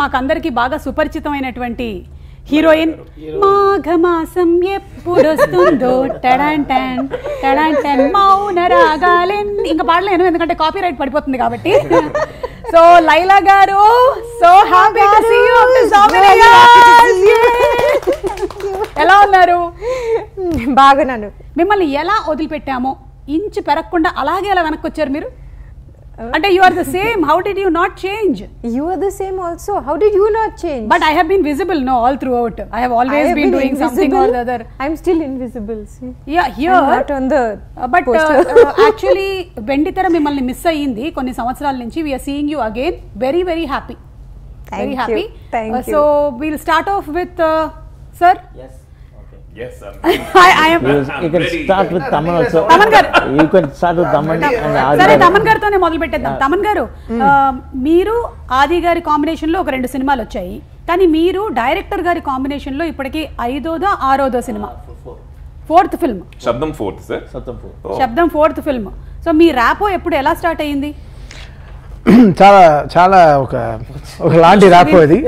మాకందరికి బాగా సుపరిచితమైనటువంటి హీరోయిన్. మాఘమాసం ఎప్పుడొస్తుందో టడాంటన్ టడాంటన్ మౌన రాగాలెన్. ఇంకా పాడలేను ఎందుకంటే కాపీరైట్ పడిపోతుంది కాబట్టి. సో లైలా గారు, so happy to see you after so many years. ఎలా ఉన్నారు? బాగున్నాను. మిమ్మల్ని ఎలా వదిలిపెట్టామో ఇంచు పెరగకుండా అలాగే అలా వెనక్కి వచ్చారు మీరు. అంటే you are the same. How did you not change? You are the same also. How did you not change? But I have been visible, no, all throughout. I have always been doing invisible. Something or the other. I'm still invisible. See? Yeah, here. I'm not on the but actually, Venditara mimmalni miss ayyindi konni samvatsaral nunchi. We are seeing you again. Very, very happy. Very happy. Thank you. So we'll start off with sir. Yes. Yes, sir. I am. You can start with Taman also. Taman gar. You can start with Taman and Adi. సరే తమన్ గారితోనే మొదలు పెట్టేద్దాం. తమన్ గారు, మీరు ఆది గారి combination లో ఒక 2 సినిమాలు వచ్చాయి. కానీ మీరు డైరెక్టర్ గారి కాంబినేషన్ లో ఇప్పటికి 5దో 6దో సినిమా, 4th ఫిల్మ్. శబ్దం 4th సార్. శబ్దం 4th ఫిల్మ్. సో మీ ర్యాపో ఎప్పుడు ఎలా స్టార్ట్ అయ్యింది? చాలా చాలా ఒక లాంటి ర్యాపో ఇది.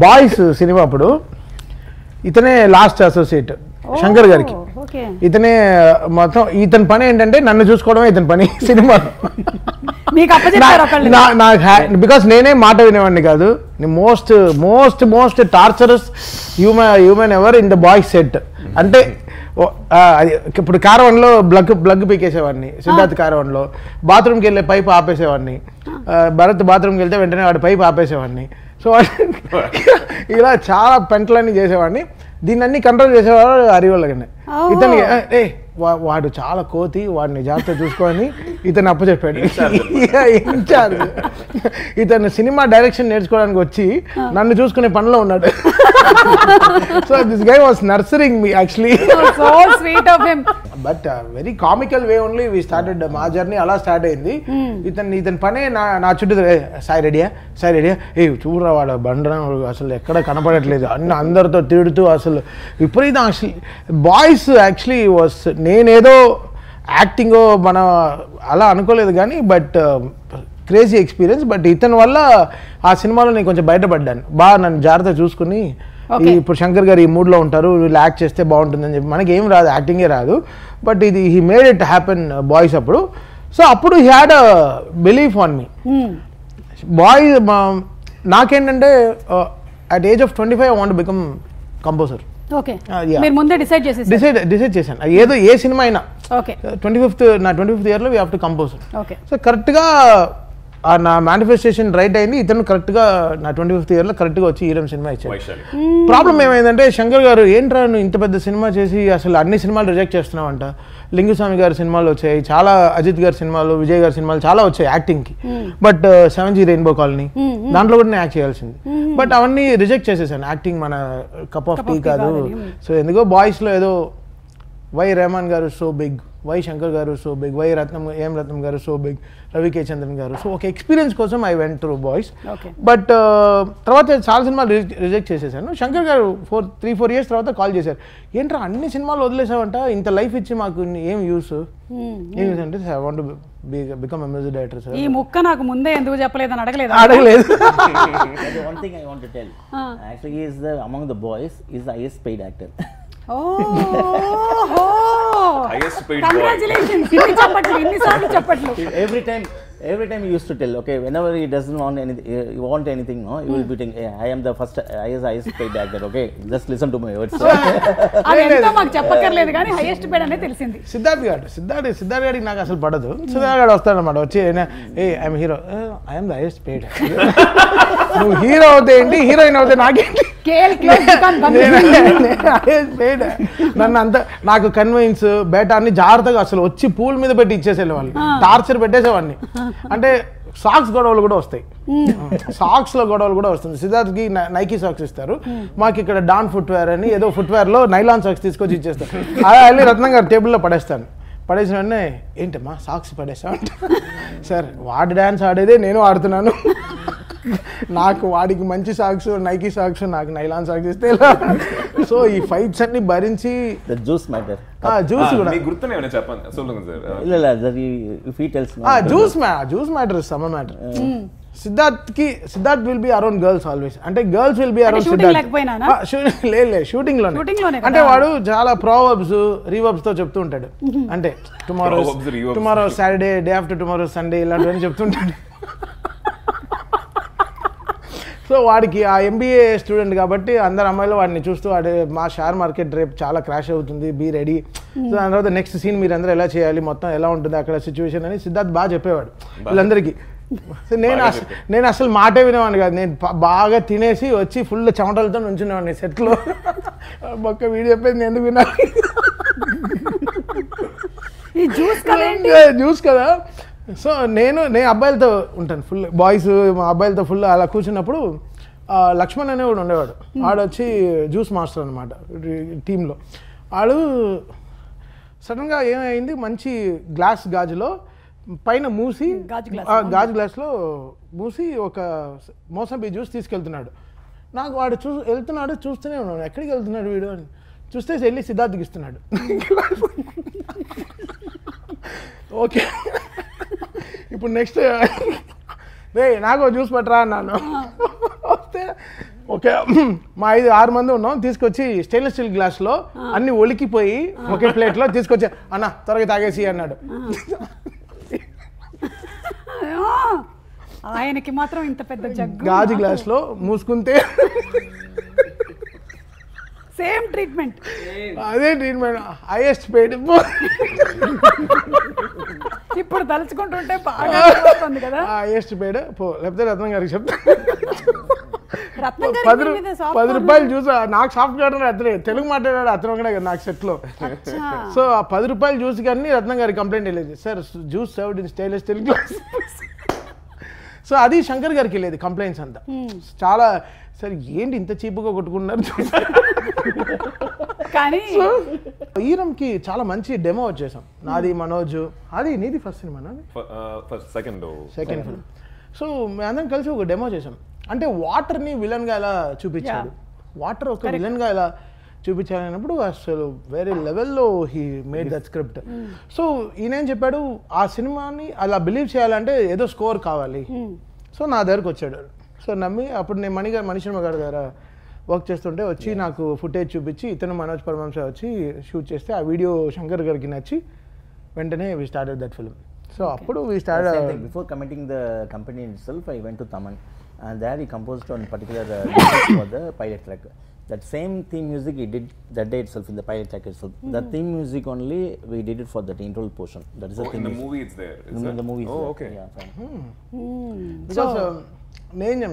బాయ్స్ సినిమా అప్పుడు ఇతనే లాస్ట్ అసోసియేట్ శంకర్ గారికి. ఇతనే మొత్తం. ఇతని పని ఏంటంటే నన్ను చూసుకోవడమే ఇతని పని సినిమా. బికాస్ నేనే మాట వినేవాడిని కాదు. Most most most torturous human ever in the boys set. అంటే ఇప్పుడు కారవన్లో బ్లగ్ పీకేసేవాడిని, సిద్ధార్థ్ కారవన్లో. బాత్రూమ్కి వెళ్ళే పైప్ ఆపేసేవాడిని, భరత్ బాత్రూమ్కి వెళ్తే వెంటనే వాడి పైప్ ఆపేసేవాడిని. సో ఇలా చాలా పెంటలన్నీ చేసేవాడిని. దీన్ని అన్ని కంట్రోల్ చేసేవాడు హరివల్లగానే. ఇతని వాడు చాలా కోతి, వాడిని జాగ్రత్త చూసుకొని ఇతను అప్పచెప్పాడు. ఇన్ఛార్జ్. ఇతను సినిమా డైరెక్షన్ నేర్చుకోవడానికి వచ్చి నన్ను చూసుకునే పనిలో ఉన్నాడు. So this guy was nurturing me actually. So sweet of him. But very comical way only we started. మా జర్నీ అలా స్టార్ట్ అయింది. ఇతని పనే నా చుట్టూ సాయి రెడీయా, సాయి రెడీయా, చూడరా వాడు బండరా అసలు ఎక్కడ కనపడట్లేదు అందరితో తిడుతూ అసలు విపరీతం. అసలు బాయ్స్ యాక్చువల్లీ వాస్, నేనేదో యాక్టింగో మన అలా అనుకోలేదు కానీ బట్ క్రేజీ ఎక్స్పీరియన్స్. బట్ ఇతని వల్ల ఆ సినిమాలో నేను కొంచెం బయటపడ్డాను. బాగా నన్ను జాగ్రత్త చూసుకుని, ఇప్పుడు శంకర్ గారు ఈ మూడ్లో ఉంటారు, వీళ్ళు యాక్ట్ చేస్తే బాగుంటుందని చెప్పి, మనకి ఏం రాదు, యాక్టింగే రాదు. బట్ ఇది he made it happen boys అప్పుడు. సో అప్పుడు he had a belief on me. Boys నాకేంటంటే at age of 25 I want become composer. Decide చేశాను. ఏదో ఏ సినిమా అయినా 25th ఇయర్లో we have to compose. So కరెక్ట్గా నా మేనిఫెస్టేషన్ రైట్ అయింది. ఇతను కరెక్ట్గా నా 25th ఇయర్లో కరెక్ట్గా వచ్చి ఈరం సినిమా ఇచ్చాడు. ప్రాబ్లం ఏమైందంటే శంకర్ గారు, ఏంట్రా నువ్వు ఇంత పెద్ద సినిమా చేసి అసలు అన్ని సినిమాలు రిజెక్ట్ చేస్తున్నావంట. లింగుస్వామి గారి సినిమాలు వచ్చాయి, చాలా అజిత్ గారి సినిమాలు, విజయ్ గారి సినిమాలు చాలా వచ్చాయి యాక్టింగ్కి. బట్ 7G రెయిన్బో కాలనీ దాంట్లో కూడా నేను యాక్ట్ చేయాల్సింది. బట్ అవన్నీ రిజెక్ట్ చేసేసాను. యాక్టింగ్ మన కప్ ఆఫ్ టీ కాదు. సో ఎందుకో బాయ్స్లో ఏదో వై రెహమాన్ గారు సో బిగ్, వై శంకర్ గారు సో బిగ్, వై ఏం రత్నం గారు సో బిగ్, రవి కే చంద్రన్ గారు. సో ఒక ఎక్స్పీరియన్స్ కోసం I went through boys. But తర్వాత చాలా సినిమాలు రిజెక్ట్ చేసేసాను. శంకర్ గారు 3-4 years తర్వాత కాల్ చేశారు. ఏంట్రా అన్ని సినిమాలు వదిలేసావంట, ఇంత లైఫ్ ఇచ్చి మాకు ఏం యూస్ అంటే I want to become a music director sir. ఈ ముక్క నాకు ముందే ఎందుకు చెప్పలేదని అడగలేదు. One thing I want to tell, actually he is among the boys is the highest paid actor. Highest paid boy. Congratulations. Inni saarlu chappatlu. Every time he used to tell, okay, whenever he doesn't want anything, no, he will be saying, hey, I am the highest paid actor, okay, just listen to my words. అదంతా మాకు చెప్పక్కర్లేదు కానీ highest paid అనేది తెలిసింది. సిద్ధార్థ్ గారికి నాకు అసలు పడదు. సిద్ధార్థ్ గారు వస్తాడనమాట, వచ్చి I'm hero, I'm the highest paid. నువ్వు హీరో అవుతే ఏంటి, హీరోయిన్ అవుతే నాకేంటి, నన్ను అంత నాకు కన్విన్స్ బేటాన్ని జాగ్రత్తగా అసలు వచ్చి పూల్ మీద పెట్టి ఇచ్చేసేవాళ్ళు, టార్చర్ పెట్టేసేవాడిని. అంటే సాక్స్ గొడవలు కూడా వస్తాయి, సాక్స్ లో గొడవలు కూడా వస్తుంది. సిద్ధార్థ్కి నైకీ సాక్స్ ఇస్తారు, మాకు ఇక్కడ డాన్ ఫుట్వేర్ అని ఏదో ఫుట్వేర్ లో నైలాన్ సాక్స్ తీసుకొచ్చి ఇచ్చేస్తారు. అలా వెళ్ళి రత్నం గారు టేబుల్లో పడేస్తాను. పడేసిన వెంటనే ఏంటమ్మా సాక్స్ పడేసావు అంటే, సార్ వాడి డ్యాన్స్ ఆడేదే నేను ఆడుతున్నాను, నాకు వాడికి మంచి సాక్స్ నైకీ సాక్స్, నాకు నైలాన్ సాక్స్ ఇస్తే. సో ఈ ఫైట్స్ అన్ని భరించి జ్యూస్ మ్యాటర్, జ్యూస్ కూడా జ్యూస్ మ్యాటర్ సమ matter. Siddharth will be around girls always. అంటే గర్ల్స్ విల్ బి అరౌండ్ లేదు షూటింగ్ లోనే. అంటే వాడు చాలా ప్రావర్బ్స్ రీవర్బ్స్ తో చెప్తూ ఉంటాడు. అంటే tomorrow Saturday, day after tomorrow Sunday ఇలాంటివన్నీ చెప్తుంటాడు. సో వాడికి ఆ ఎంబీఏ స్టూడెంట్ కాబట్టి అందరు అమ్మాయిలు వాడిని చూస్తూ వాడు మా షేర్ మార్కెట్ రేపు చాలా క్రాష్ అవుతుంది, బీ రెడీ. సో దాని తర్వాత నెక్స్ట్ సీన్ మీరు అందరూ ఎలా చేయాలి, మొత్తం ఎలా ఉంటుంది అక్కడ సిచ్యువేషన్ అని సిద్ధార్థ్ బాగా చెప్పేవాడు వీళ్ళందరికీ. సో నేను అసలు మాటే వినేవాడిని కాదు. నేను బాగా తినేసి వచ్చి ఫుల్ చెమటలతో నుంచునేవాడిని సెట్లో. ఒక్క వీడియో చెప్పేది నేను ఎందుకు విన్నా, జ్యూస్ కదా. సో నేను అబ్బాయిలతో ఉంటాను ఫుల్, బాయ్స్ మా అబ్బాయిలతో ఫుల్ అలా కూర్చున్నప్పుడు లక్ష్మణ్ అనే కూడా ఉండేవాడు. ఆడు వచ్చి జ్యూస్ మాస్టర్ అనమాట టీంలో. ఆడు సడన్గా ఏమైంది, మంచి గాజులో పైన మూసి గాజు గ్లాస్లో మూసి ఒక మోసంబి జ్యూస్ తీసుకెళ్తున్నాడు. నాకు వాడు వెళ్తున్నాడు, చూస్తూనే ఉన్నాడు ఎక్కడికి వెళ్తున్నాడు వీడు అని. చూస్తే వెళ్ళి సిద్ధార్థ్కి ఇస్తున్నాడు. ఓకే ఇప్పుడు నెక్స్ట్ రే నాకు జ్యూస్ పట్టరా అన్నాను. వస్తే ఓకే మా 5-6 మంది ఉన్నాం, తీసుకొచ్చి స్టెయిన్లెస్ స్టీల్ గ్లాస్లో అన్ని ఒలికిపోయి ఒకే ప్లేట్లో తీసుకొచ్చి అన్న త్వరగా తాగేసి అన్నాడు. ఆయనకి మాత్రం ఇంత పెద్ద జగ్గు గాజు గ్లాస్లో మూసుకుంటే సేమ్ ట్రీట్మెంట్, అదే ట్రీట్మెంట్ హైయెస్ట్ పెయిడ్. ఇప్పుడు తలుచుకుంటుంటే బాగా వస్తుంది కదా. హైయెస్ట్ పెయిడ్ లేకపోతే రత్నం గారికి చెప్తా, ₹10 చూసా. నాకు సాఫ్ట్ గార్డెన్ అతనే తెలుగు మాట్లాడాడు, అతను ఒకడే కదా నాకు సెట్లో. సో ఆ ₹10 జ్యూస్ కానీ రత్నం గారికి కంప్లైంట్ వెళ్ళేది, sir juice served in stainless steel glass. So అది శంకర్ గారికి వెళ్ళేది కంప్లైంట్స్ అంతా. చాలా సార్ ఏంటి ఇంత చీప్గా కొట్టుకున్నారు. కానీ ఈరంకి చాలా మంచి డెమో వచ్చేసాం. నాది మనోజ్, అది నీది first cinema, second film. So మేమందరం కలిసి ఒక డెమో చేసాం. అంటే వాటర్ని విలన్గా ఎలా చూపించాడు, వాటర్ ఒక విలన్గా ఎలా చూపించాలన్నప్పుడు అసలు వేరే లెవెల్లో he made that script. So ఈయనేం చెప్పాడు, ఆ సినిమాని అలా బిలీవ్ చేయాలంటే ఏదో స్కోర్ కావాలి. సో నా దగ్గరకు వచ్చాడు. సో నమ్మి అప్పుడు నేను మణిశర్మ గారి దగ్గర వర్క్ చేస్తుంటే వచ్చి నాకు ఫుటేజ్ చూపించి ఇతను మనోజ్ పరమహంస వచ్చి షూట్ చేస్తే ఆ వీడియో శంకర్ గారికి నచ్చి వెంటనే we started that film. So అప్పుడు we started. Before committing the company itself I went to Thaman and there he composed on particular for the pilot track. That same theme music he did that day itself in the pilot track itself. That theme music only we did it for the interval portion. That is the theme. In the movie it's there. In the movie. Oh, okay. Yeah, fine. Because నేను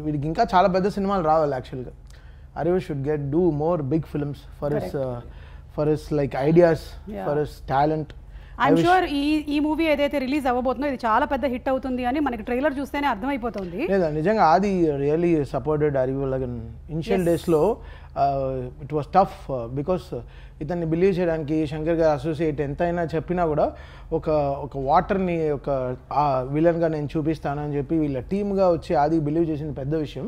వీడికి ఇంకా చాలా పెద్ద సినిమాలు రావాలి యాక్చువల్గా. Arivu should do more big films for his like ideas, for his talent. I'm sure ఈ movie ఏదైతే రిలీజ్ అవ్వబోతుందో ఇది చాలా పెద్ద హిట్ అవుతుంది అని మనకి ట్రైలర్ చూస్తేనే అర్థమైపోతుంది. లేదా నిజంగా ఆది really supported Arivu lagan initial డేస్లో. ఇట్ వాస్ టఫ్ బికాస్ ఇతన్ని బిలీవ్ చేయడానికి శంకర్ గారు అసోసియేట్ ఎంతైనా చెప్పినా కూడా ఒక వాటర్ని ఒక విలన్గా నేను చూపిస్తానని చెప్పి వీళ్ళ టీమ్గా వచ్చి ఆది బిలీవ్ చేసిన పెద్ద విషయం.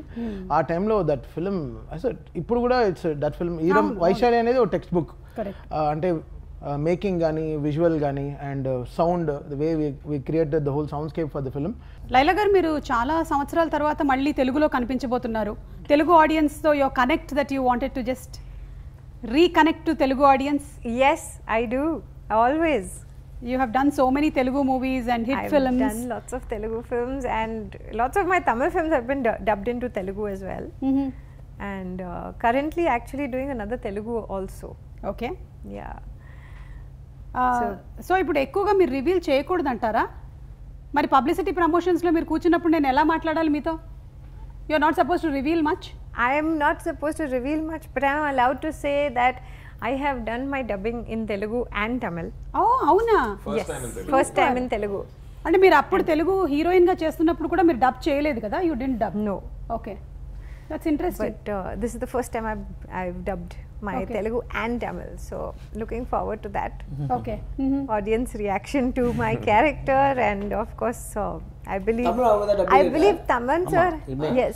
ఆ టైంలో దట్ ఫిల్మ్ అసలు ఇప్పుడు కూడా it's that film Eeram Vaishali అనేది ఒక టెక్స్ట్ బుక్. అంటే మేకింగ్ కానీ విజువల్ కానీ and sound the way we created the whole soundscape for the film. Laila గారు మీరు చాలా సంవత్సరాల తర్వాత మళ్ళీ తెలుగులో కనిపించబోతున్నారు. తెలుగు ఆడియన్స్తో your connect that you wanted to just reconnect to Telugu audience. Yes, I do. Always. You have done so many Telugu movies and hit films. I've done lots of Telugu films and lots of my Tamil films have been dubbed into Telugu as well. And currently actually doing another Telugu also. Okay. Yeah. So ఇప్పుడు ఎక్కువగా మీరు reveal చేయకూడదు అంటారా? మరి publicity ప్రమోషన్స్లో మీరు కూర్చున్నప్పుడు నేను ఎలా మాట్లాడాలి మీతో? You are not suppose to reveal much. I am not supposed to reveal much, but I am allowed to say that I have done my dubbing in Telugu and Tamil. Oh, అవునా? Yes, first time in Telugu. అంటే మీరు అప్పుడు తెలుగు హీరోయిన్గా చేస్తున్నప్పుడు కూడా మీరు dub చేయలేదు కదా? You didn't dub? No. Okay. That's interesting. But this is the first time I've dubbed my Telugu and Tamil, so looking forward to that. Okay. Audience reaction to my character, and of course I believe Tamil, Taman sir. Yes,